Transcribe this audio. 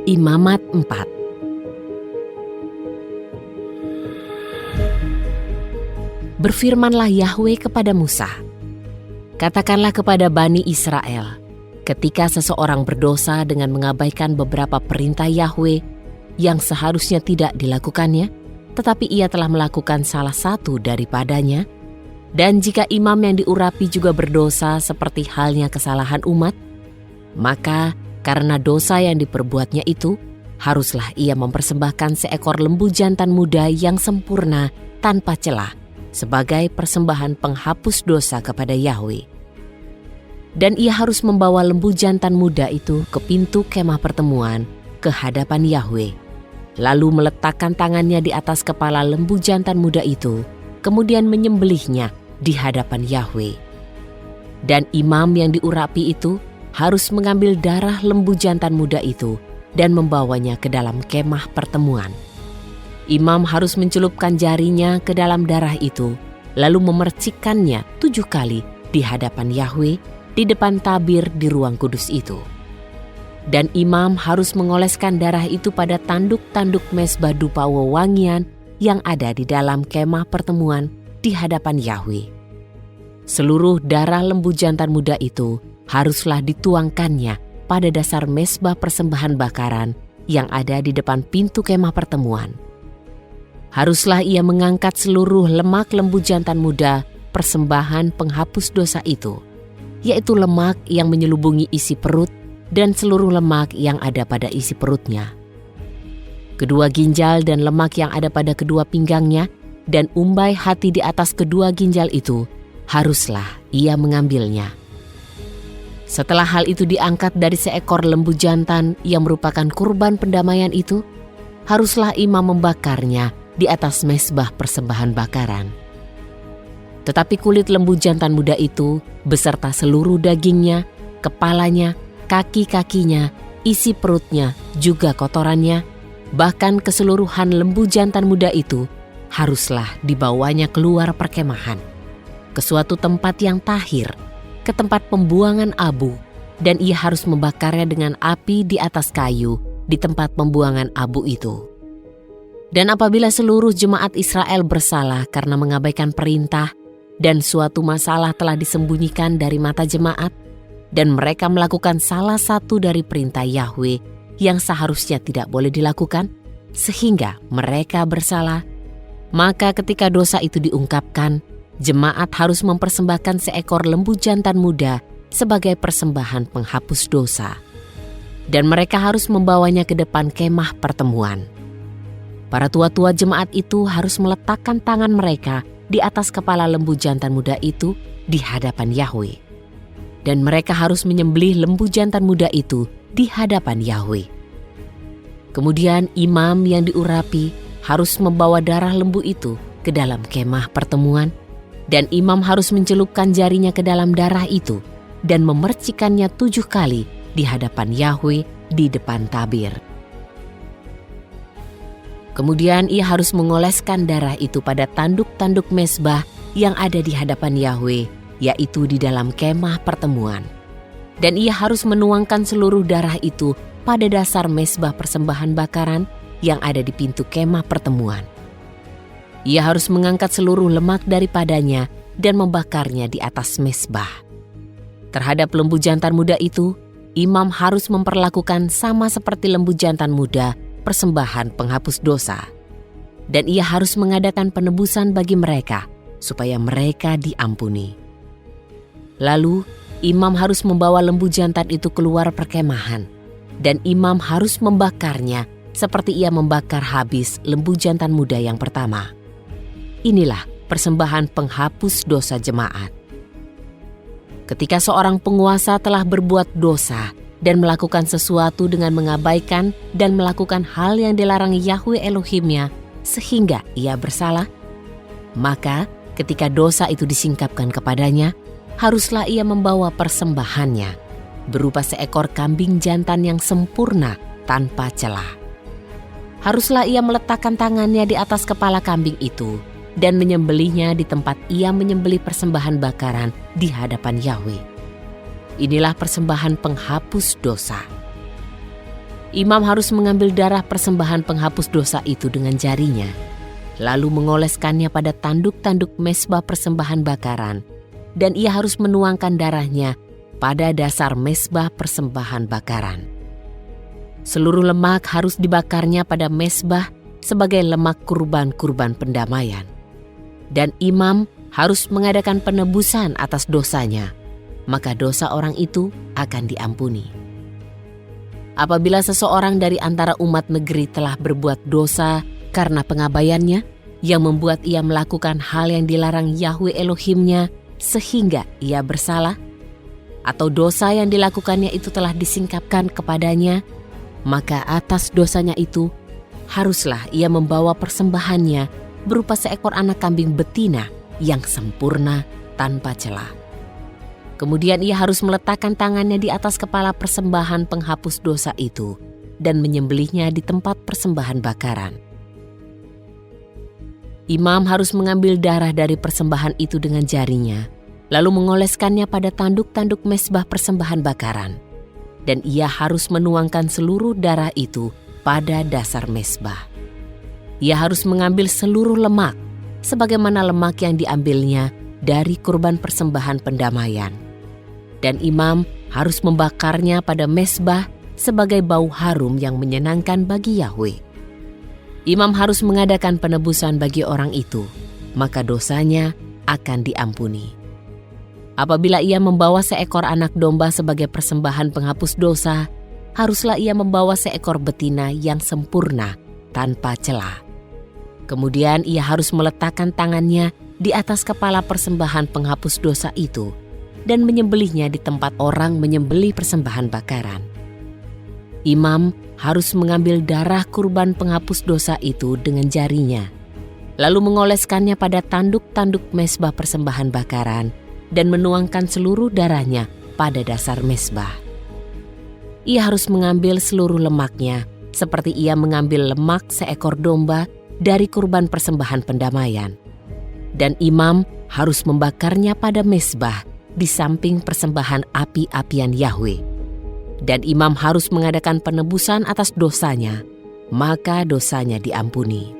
Imamat 4. Berfirmanlah Yahwe kepada Musa, katakanlah kepada Bani Israel, ketika seseorang berdosa dengan mengabaikan beberapa perintah Yahwe yang seharusnya tidak dilakukannya, tetapi ia telah melakukan salah satu daripadanya, dan jika imam yang diurapi juga berdosa seperti halnya kesalahan umat, maka karena dosa yang diperbuatnya itu, haruslah ia mempersembahkan seekor lembu jantan muda yang sempurna tanpa celah sebagai persembahan penghapus dosa kepada Yahwe. Dan ia harus membawa lembu jantan muda itu ke pintu kemah pertemuan ke hadapan Yahwe, lalu meletakkan tangannya di atas kepala lembu jantan muda itu, kemudian menyembelihnya di hadapan Yahwe. Dan imam yang diurapi itu harus mengambil darah lembu jantan muda itu dan membawanya ke dalam kemah pertemuan. Imam harus mencelupkan jarinya ke dalam darah itu, lalu memercikkannya 7 kali di hadapan Yahwe di depan tabir di ruang kudus itu. Dan imam harus mengoleskan darah itu pada tanduk-tanduk mezbah dupa wewangian yang ada di dalam kemah pertemuan di hadapan Yahwe. Seluruh darah lembu jantan muda itu haruslah dituangkannya pada dasar mezbah persembahan bakaran yang ada di depan pintu kemah pertemuan. Haruslah ia mengangkat seluruh lemak lembu jantan muda persembahan penghapus dosa itu, yaitu lemak yang menyelubungi isi perut dan seluruh lemak yang ada pada isi perutnya, kedua ginjal dan lemak yang ada pada kedua pinggangnya, dan umbai hati di atas kedua ginjal itu, haruslah ia mengambilnya. Setelah hal itu diangkat dari seekor lembu jantan yang merupakan kurban pendamaian itu, haruslah imam membakarnya di atas mezbah persembahan bakaran. Tetapi kulit lembu jantan muda itu beserta seluruh dagingnya, kepalanya, kaki-kakinya, isi perutnya, juga kotorannya, bahkan keseluruhan lembu jantan muda itu haruslah dibawanya keluar perkemahan ke suatu tempat yang tahir, ke tempat pembuangan abu, dan ia harus membakarnya dengan api di atas kayu di tempat pembuangan abu itu. Dan apabila seluruh jemaat Israel bersalah karena mengabaikan perintah dan suatu masalah telah disembunyikan dari mata jemaat, dan mereka melakukan salah satu dari perintah Yahwe yang seharusnya tidak boleh dilakukan, sehingga mereka bersalah, maka ketika dosa itu diungkapkan, jemaat harus mempersembahkan seekor lembu jantan muda sebagai persembahan penghapus dosa. Dan mereka harus membawanya ke depan kemah pertemuan. Para tua-tua jemaat itu harus meletakkan tangan mereka di atas kepala lembu jantan muda itu di hadapan Yahwe. Dan mereka harus menyembelih lembu jantan muda itu di hadapan Yahwe. Kemudian imam yang diurapi harus membawa darah lembu itu ke dalam kemah pertemuan, dan imam harus mencelupkan jarinya ke dalam darah itu dan memercikannya 7 kali di hadapan Yahwe di depan tabir. Kemudian ia harus mengoleskan darah itu pada tanduk-tanduk mezbah yang ada di hadapan Yahwe, yaitu di dalam kemah pertemuan. Dan ia harus menuangkan seluruh darah itu pada dasar mezbah persembahan bakaran yang ada di pintu kemah pertemuan. Ia harus mengangkat seluruh lemak daripadanya dan membakarnya di atas mezbah. Terhadap lembu jantan muda itu, imam harus memperlakukan sama seperti lembu jantan muda persembahan penghapus dosa. Dan ia harus mengadakan penebusan bagi mereka, supaya mereka diampuni. Lalu, imam harus membawa lembu jantan itu keluar perkemahan, dan imam harus membakarnya seperti ia membakar habis lembu jantan muda yang pertama. Inilah persembahan penghapus dosa jemaat. Ketika seorang penguasa telah berbuat dosa dan melakukan sesuatu dengan mengabaikan dan melakukan hal yang dilarang Yahwe Elohimnya sehingga ia bersalah, maka ketika dosa itu disingkapkan kepadanya, haruslah ia membawa persembahannya berupa seekor kambing jantan yang sempurna tanpa celah. Haruslah ia meletakkan tangannya di atas kepala kambing itu dan menyembelihnya di tempat ia menyembelih persembahan bakaran di hadapan Yahwe. Inilah persembahan penghapus dosa. Imam harus mengambil darah persembahan penghapus dosa itu dengan jarinya, lalu mengoleskannya pada tanduk-tanduk mezbah persembahan bakaran, dan ia harus menuangkan darahnya pada dasar mezbah persembahan bakaran. Seluruh lemak harus dibakarnya pada mezbah sebagai lemak kurban-kurban pendamaian. Dan imam harus mengadakan penebusan atas dosanya, maka dosa orang itu akan diampuni. Apabila seseorang dari antara umat negeri telah berbuat dosa karena pengabaiannya, yang membuat ia melakukan hal yang dilarang Yahwe Elohimnya sehingga ia bersalah, atau dosa yang dilakukannya itu telah disingkapkan kepadanya, maka atas dosanya itu haruslah ia membawa persembahannya berupa seekor anak kambing betina yang sempurna tanpa celah. Kemudian ia harus meletakkan tangannya di atas kepala persembahan penghapus dosa itu dan menyembelihnya di tempat persembahan bakaran. Imam harus mengambil darah dari persembahan itu dengan jarinya, lalu mengoleskannya pada tanduk-tanduk mezbah persembahan bakaran. Dan ia harus menuangkan seluruh darah itu pada dasar mezbah. Ia harus mengambil seluruh lemak, sebagaimana lemak yang diambilnya dari kurban persembahan pendamaian. Dan imam harus membakarnya pada mezbah sebagai bau harum yang menyenangkan bagi Yahwe. Imam harus mengadakan penebusan bagi orang itu, maka dosanya akan diampuni. Apabila ia membawa seekor anak domba sebagai persembahan penghapus dosa, haruslah ia membawa seekor betina yang sempurna tanpa celah. Kemudian ia harus meletakkan tangannya di atas kepala persembahan penghapus dosa itu dan menyembelihnya di tempat orang menyembelih persembahan bakaran. Imam harus mengambil darah kurban penghapus dosa itu dengan jarinya, lalu mengoleskannya pada tanduk-tanduk mezbah persembahan bakaran dan menuangkan seluruh darahnya pada dasar mezbah. Ia harus mengambil seluruh lemaknya, seperti ia mengambil lemak seekor domba dari kurban persembahan pendamaian. Dan imam harus membakarnya pada mezbah di samping persembahan api-apian Yahwe. Dan imam harus mengadakan penebusan atas dosanya, maka dosanya diampuni.